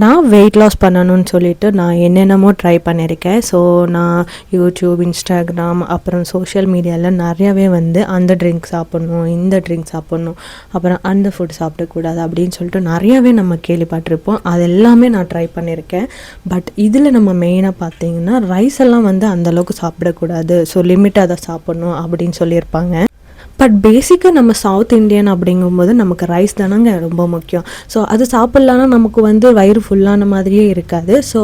நான் weight loss பண்ணணும்னு சொல்லிட்டு நான் என்னென்னமோ ட்ரை பண்ணியிருக்கேன். ஸோ நான் யூடியூப், இன்ஸ்டாகிராம், அப்புறம் சோஷியல் மீடியாவில் நிறையாவே வந்து அந்த ட்ரிங்க் சாப்பிட்ணும், இந்த ட்ரிங்க் சாப்பிட்ணும், அப்புறம் அந்த ஃபுட் சாப்பிடக்கூடாது அப்படின்னு சொல்லிட்டு நிறையாவே நம்ம கேள்விப்பட்டிருப்போம். அது எல்லாமே நான் ட்ரை பண்ணியிருக்கேன். பட் இதில் நம்ம மெயினாக பார்த்தீங்கன்னா ரைஸ் எல்லாம் வந்து அந்தளவுக்கு சாப்பிடக்கூடாது, ஸோ லிமிட்டாக தான் சாப்பிட்ணும் அப்படின்னு சொல்லியிருப்பாங்க. பட் பேசிக்காக நம்ம சவுத் இண்டியன் அப்படிங்கும்போது நமக்கு ரைஸ் தானங்க ரொம்ப முக்கியம். ஸோ அது சாப்பிட்லான்னா நமக்கு வந்து வயிறு ஃபுல்லான மாதிரியே இருக்காது. ஸோ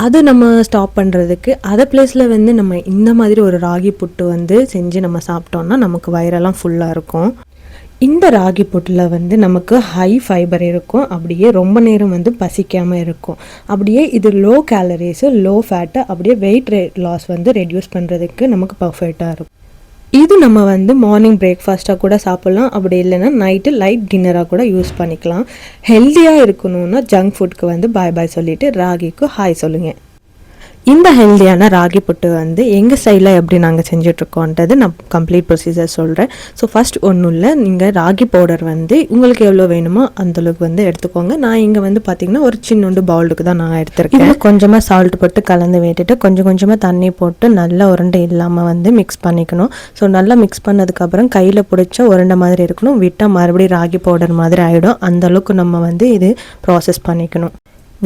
அது நம்ம ஸ்டாப் பண்ணுறதுக்கு அதை ப்ளேஸில் வந்து நம்ம இந்த மாதிரி ஒரு ராகி புட்டு வந்து செஞ்சு நம்ம சாப்பிட்டோன்னா நமக்கு வயிறெல்லாம் ஃபுல்லாக இருக்கும். இந்த ராகி புட்டில் வந்து நமக்கு ஹை ஃபைபர் இருக்கும், அப்படியே ரொம்ப நேரம் வந்து பசிக்காமல் இருக்கும். அப்படியே இது லோ கேலரிஸு, லோ ஃபேட்டு, அப்படியே வெயிட் லாஸ் வந்து ரெடியூஸ் பண்ணுறதுக்கு நமக்கு பர்ஃபெக்டாக இருக்கும். இது நம்ம வந்து மார்னிங் பிரேக்ஃபாஸ்ட்டாக கூட சாப்பிட்லாம், அப்படி இல்லைன்னா நைட்டு லைட் டின்னராக கூட யூஸ் பண்ணிக்கலாம். ஹெல்த்தியாக இருக்கணும்னா ஜங்க் ஃபுட்க்கு வந்து பாய் பாய் சொல்லிவிட்டு ராகிக்கு ஹாய் சொல்லுங்கள். இந்த ஹெல்த்தியான ராகி புட்டு வந்து எங்கள் ஸ்டைலில் எப்படி நாங்கள் செஞ்சிட்ருக்கோன்றது நான் கம்ப்ளீட் ப்ரொசீஜர் சொல்கிறேன். ஸோ ஃபஸ்ட் ஒன்றும் இல்லை, நீங்கள் ராகி பவுடர் வந்து உங்களுக்கு எவ்வளோ வேணுமோ அந்தளவுக்கு வந்து எடுத்துக்கோங்க. நான் இங்கே வந்து பார்த்திங்கன்னா ஒரு சின்னோண்டு பவுலுக்கு தான் நான் எடுத்துருக்கேன். கொஞ்சமாக சால்ட் போட்டு கலந்து விட்டுட்டு கொஞ்சம் கொஞ்சமாக தண்ணி போட்டு நல்லா உருண்டை இல்லாமல் வந்து மிக்ஸ் பண்ணிக்கணும். ஸோ நல்லா மிக்ஸ் பண்ணதுக்கப்புறம் கையில் பிடிச்சா உருண்டை மாதிரி இருக்கணும், விட்டால் மறுபடியும் ராகி பவுடர் மாதிரி ஆகிடும். அந்தளவுக்கு நம்ம வந்து இது ப்ராசஸ் பண்ணிக்கணும்.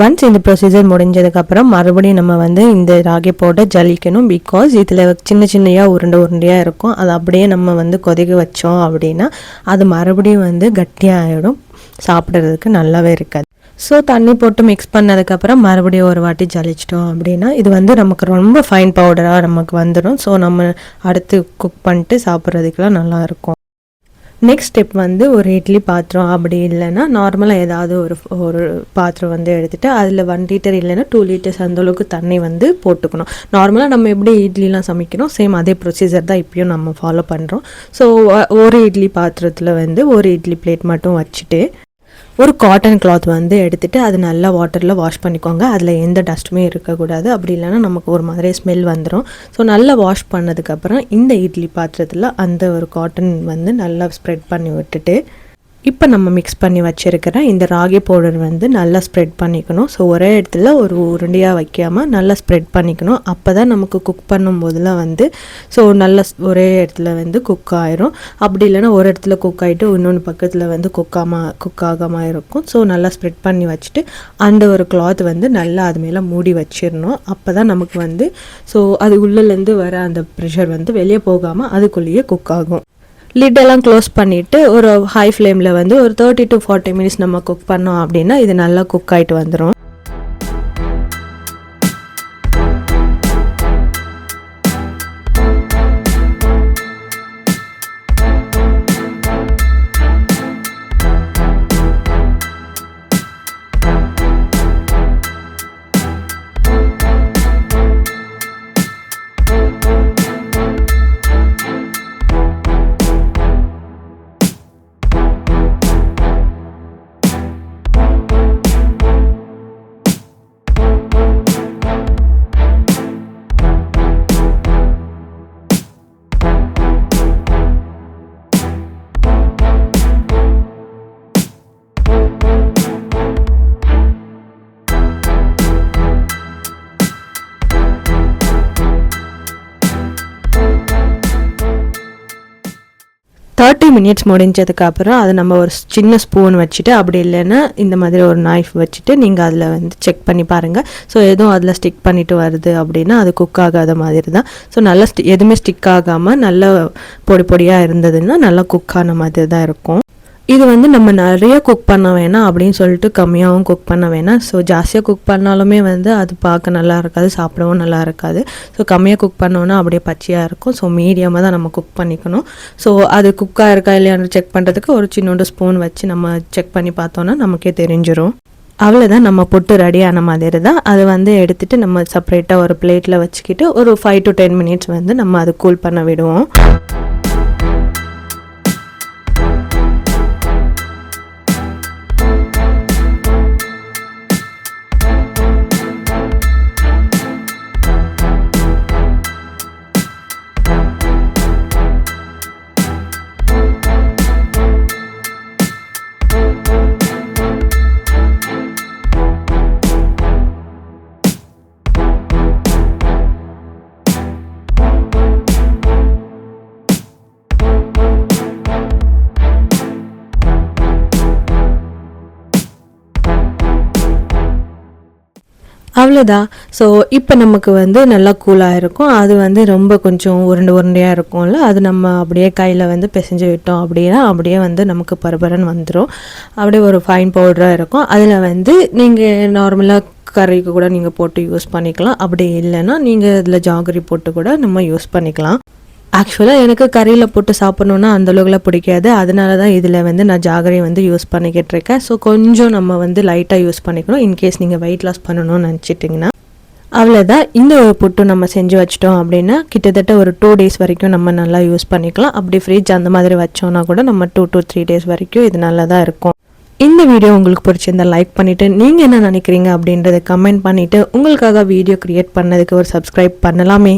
ஒன்ஸ் இந்த ப்ரொசீஜர் முடிஞ்சதுக்கப்புறம் மறுபடியும் நம்ம வந்து இந்த ராகி பவுடர் ஜலிக்கணும். பிகாஸ் இதில் சின்ன சின்னையாக உருண்டையாக இருக்கும். அது அப்படியே நம்ம வந்து கொதிக்க வச்சோம் அப்படின்னா அது மறுபடியும் வந்து கட்டியாக ஆகிடும், சாப்பிட்றதுக்கு நல்லாவே இருக்காது. ஸோ தண்ணி போட்டு மிக்ஸ் பண்ணதுக்கப்புறம் மறுபடியும் ஒரு வாட்டி ஜலிச்சிட்டோம் அப்படின்னா இது வந்து நமக்கு ரொம்ப ஃபைன் பவுடராக நமக்கு வந்துடும். ஸோ நம்ம அடுத்து குக் பண்ணிட்டு சாப்பிட்றதுக்கெலாம் நல்லாயிருக்கும். நெக்ஸ்ட் ஸ்டெப் வந்து ஒரு இட்லி பாத்திரம், அப்படி இல்லைன்னா நார்மலாக ஏதாவது ஒரு பாத்திரம் வந்து எடுத்துகிட்டு அதில் 1 லிட்டர் இல்லைன்னா 2 லிட்டர்ஸ் அந்தளவுக்கு தண்ணி வந்து போட்டுக்கணும். நார்மலாக நம்ம எப்படி இட்லிலாம் சமைக்கிறோம் சேம் அதே ப்ரொசீஜர் தான் இப்பயும் நம்ம ஃபாலோ பண்ணுறோம். ஸோ ஒரு இட்லி பாத்திரத்தில் வந்து ஒரு இட்லி பிளேட் மட்டும் வச்சுட்டு ஒரு காட்டன் கிளாத் வந்து எடுத்துகிட்டு அது நல்லா வாட்டரில் வாஷ் பண்ணிக்கோங்க. அதில் எந்த டஸ்ட்டுமே இருக்கக்கூடாது, அப்படி இல்லைன்னா நமக்கு ஒரு மாதிரி ஸ்மெல் வந்துடும். ஸோ நல்லா வாஷ் பண்ணதுக்கப்புறம் இந்த இட்லி பாத்திரத்தில் அந்த ஒரு காட்டன் வந்து நல்லா ஸ்ப்ரெட் பண்ணி விட்டுட்டு இப்போ நம்ம மிக்ஸ் பண்ணி வச்சுருக்கிற இந்த ராகி பவுடர் வந்து நல்லா ஸ்ப்ரெட் பண்ணிக்கணும். ஸோ ஒரே இடத்துல ஒரு உருண்டையாக வைக்காமல் நல்லா ஸ்ப்ரெட் பண்ணிக்கணும். அப்போ தான் நமக்கு குக் பண்ணும்போதெல்லாம் வந்து ஸோ நல்லா ஒரே இடத்துல வந்து குக் ஆயிரும். அப்படி இல்லைன்னா ஒரு இடத்துல குக் ஆகிட்டு இன்னொன்று பக்கத்தில் வந்து குக் ஆகாமல் இருக்கும். ஸோ நல்லா ஸ்ப்ரெட் பண்ணி வச்சுட்டு அந்த ஒரு கிளாத் வந்து நல்லா அது மேலே மூடி வச்சிடணும். அப்போ தான் நமக்கு வந்து ஸோ அது உள்ளேருந்து வர அந்த ப்ரெஷர் வந்து வெளியே போகாமல் அதுக்குள்ளேயே குக் ஆகும். லிட்டெல்லாம் க்ளோஸ் பண்ணிவிட்டு ஒரு ஹை ஃப்ளேமில் வந்து ஒரு 30 to 40 மினிட்ஸ் நம்ம குக் பண்ணோம் அப்படின்னா இது நல்லா குக் ஆகிட்டு வந்துடும். மினிட்ஸ் முடிஞ்சதுக்கப்புறம் அதை நம்ம ஒரு சின்ன ஸ்பூன் வச்சுட்டு அப்படி இல்லைன்னா இந்த மாதிரி ஒரு நைஃப் வச்சுட்டு நீங்கள் அதில் வந்து செக் பண்ணி பாருங்கள். ஸோ எதுவும் அதில் ஸ்டிக் பண்ணிட்டு வருது அப்படின்னா அது குக் ஆகாத மாதிரி தான். ஸோ நல்லா எதுவுமே ஸ்டிக் ஆகாமல் நல்லா பொடி பொடியாக இருந்ததுன்னா நல்லா குக் ஆன மாதிரி தான் இருக்கும். இது வந்து நம்ம நிறைய குக் பண்ண வேணாம் அப்படின்னு சொல்லிட்டு கம்மியாகவும் குக் பண்ண வேணாம். ஸோ ஜாஸ்தியாக குக் பண்ணாலுமே வந்து அது பார்க்க நல்லா இருக்காது, சாப்பிடவும் நல்லா இருக்காது. ஸோ கம்மியாக குக் பண்ணோன்னா அப்படியே பச்சையாக இருக்கும். ஸோ மீடியமாக தான் நம்ம குக் பண்ணிக்கணும். ஸோ அது குக்காக இருக்கா இல்லையான்னு செக் பண்ணுறதுக்கு ஒரு சின்னோண்டு ஸ்பூன் வச்சு நம்ம செக் பண்ணி பார்த்தோன்னா நமக்கே தெரிஞ்சிடும். அவ்வளோதான், நம்ம புட்டு ரெடி ஆன மாதிரி தான். அதை வந்து எடுத்துகிட்டு நம்ம செப்பரேட்டாக ஒரு பிளேட்டில் வச்சுக்கிட்டு ஒரு 5 to 10 மினிட்ஸ் வந்து நம்ம அது கூல் பண்ண விடுவோம். அவ்வளோதான். ஸோ இப்போ நமக்கு வந்து நல்லா கூலாக இருக்கும். அது வந்து ரொம்ப கொஞ்சம் உருண்டையாக இருக்கும்ல, அது நம்ம அப்படியே கையில் வந்து பிசைஞ்சு விட்டோம் அப்படின்னா அப்படியே வந்து நமக்கு பரபரன்னு வந்துடும். அப்படியே ஒரு ஃபைன் பவுடராக இருக்கும். அதில் வந்து நீங்கள் நார்மலாக கறிக்கு கூட நீங்கள் போட்டு யூஸ் பண்ணிக்கலாம். அப்படி இல்லைன்னா நீங்கள் இதில் ஜாகரி போட்டு கூட நம்ம யூஸ் பண்ணிக்கலாம். ஆக்சுவலாக எனக்கு கறியில் போட்டு சாப்பிட்ணுன்னா அந்தளவுக்குலாம் பிடிக்காது. அதனால தான் இதில் வந்து நான் ஜாகரி வந்து யூஸ் பண்ணிக்கிட்டு இருக்கேன். ஸோ கொஞ்சம் நம்ம வந்து லைட்டாக யூஸ் பண்ணிக்கணும். இன்கேஸ் நீங்கள் வெயிட் லாஸ் பண்ணணும்னு நினச்சிட்டிங்கன்னா. அவ்வளோதான். இந்த ஒரு புட்டு நம்ம செஞ்சு வச்சிட்டோம் அப்படின்னா கிட்டத்தட்ட ஒரு 2 days வரைக்கும் நம்ம நல்லா யூஸ் பண்ணிக்கலாம். அப்படி ஃப்ரிட்ஜ் அந்த மாதிரி வச்சோன்னா கூட நம்ம 2 to 3 days வரைக்கும் இது நல்லா தான் இருக்கும். இந்த வீடியோ உங்களுக்கு பிடிச்சிருந்தா லைக் பண்ணிவிட்டு நீங்கள் என்ன நினைக்கிறீங்க அப்படின்றத கமெண்ட் பண்ணிவிட்டு உங்களுக்காக வீடியோ க்ரியேட் பண்ணதுக்கு ஒரு சப்ஸ்கிரைப் பண்ணலாமே.